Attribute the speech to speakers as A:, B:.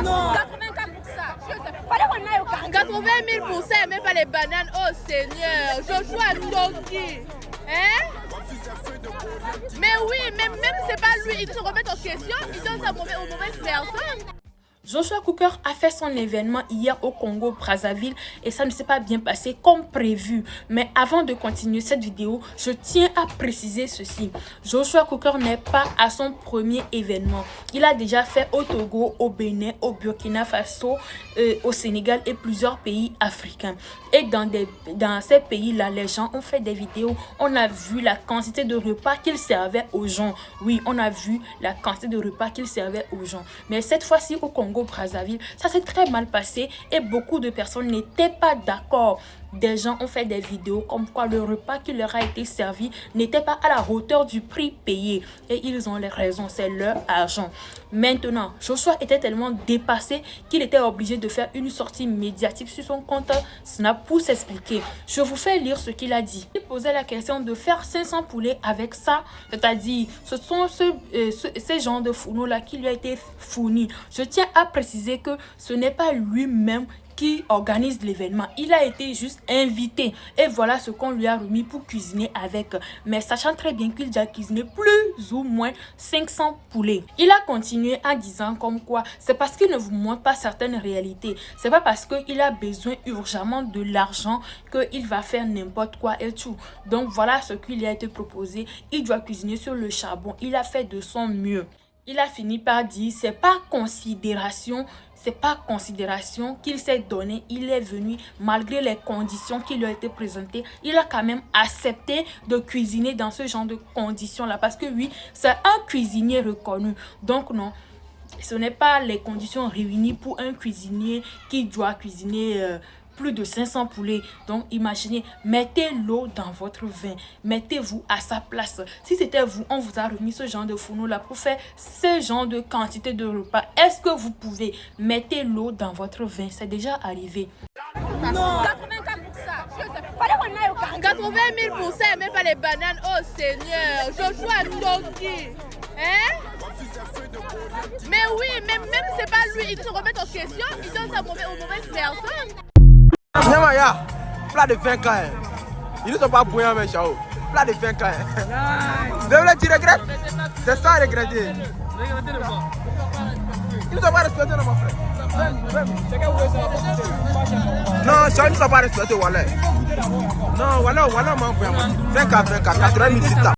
A: Non.
B: 80 000%, même pas les bananes. Oh Seigneur, Joshua Ndoki. Hein? Mais oui, même c'est pas lui, il se remet en question, il donne ça aux mauvaises personnes.
C: Joshua Cooker a fait son événement hier au Congo-Brazzaville et ça ne s'est pas bien passé comme prévu. Mais avant de continuer cette vidéo, je tiens à préciser ceci. Joshua Cooker n'est pas à son premier événement. Il a déjà fait au Togo, au Bénin, au Burkina Faso, au Sénégal et plusieurs pays africains. Et dans ces pays-là, les gens ont fait des vidéos. On a vu la quantité de repas qu'il servait aux gens. Oui, on a vu la quantité de repas qu'il servait aux gens. Mais cette fois-ci au Congo-Brazzaville, ça s'est très mal passé et beaucoup de personnes n'étaient pas d'accord. Des gens ont fait des vidéos comme quoi le repas qui leur a été servi n'était pas à la hauteur du prix payé. Et ils ont les raisons, c'est leur argent. Maintenant, Joshua était tellement dépassé qu'il était obligé de faire une sortie médiatique sur son compte Snap pour s'expliquer. Je vous fais lire ce qu'il a dit. Il posait la question de faire 500 poulets avec ça, c'est-à-dire ce sont ces genres de fourneaux-là qui lui a été fournis. Je tiens à préciser que ce n'est pas lui-même qui organise l'événement. Il a été juste invité et voilà ce qu'on lui a remis pour cuisiner avec, mais sachant très bien qu'il a cuisiné plus ou moins 500 poulets. Il a continué en disant comme quoi c'est parce qu'il ne vous montre pas certaines réalités, c'est pas parce qu'il a besoin urgemment de l'argent qu'il va faire n'importe quoi et tout. Donc voilà ce qui lui a été proposé. Il doit cuisiner sur le charbon. Il a fait de son mieux. Il a fini par dire c'est pas considération qu'il s'est donné. Il est venu malgré les conditions qui lui ont été présentées. Il a quand même accepté de cuisiner dans ce genre de conditions là parce que oui, c'est un cuisinier reconnu. Donc non, ce n'est pas les conditions réunies pour un cuisinier qui doit cuisiner plus de 500 poulets. Donc imaginez, mettez l'eau dans votre vin, mettez-vous à sa place. Si c'était vous, on vous a remis ce genre de fourneau là pour faire ce genre de quantité de repas, est-ce que vous pouvez mettre l'eau dans votre vin? C'est déjà arrivé.
A: Non.
B: 80 000%, même pas les bananes. Oh Seigneur, Joshua Ndoki. Hein? Mais oui, même c'est pas lui, il se remet en question, il donne ça aux mauvaises personnes.
A: Nyamaya, plat de 20 ans. Ils ne sont pas bouillants, mes chao. Plat de 20 ans. Tu regrettes? C'est ça, regretter. Ils ne sont pas respectés, mon frère. Non, ça ne sont pas respectés, Wallah. Non, Wallah, 20 ans, 20 ans, 80 000 000.